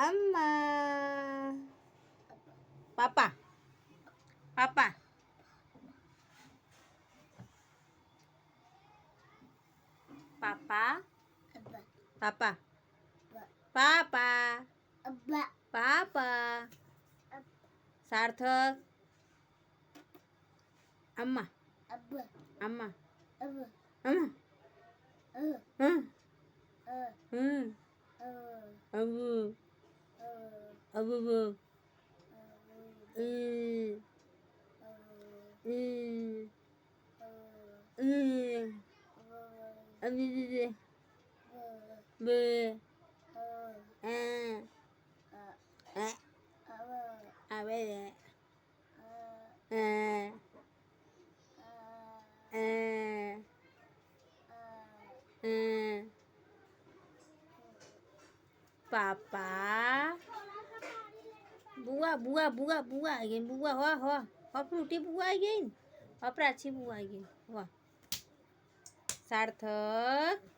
अम्मा पापा पापा पापा पापा पापा पापा सार्थक अम्मा अम्मा अम्मा अबू अबू पापा बुआ बुआ बुआ बुआ आई गई बुआ हो फ्रूटी बुआ आई गई प्राची बुआ आई गई वाह सार्थक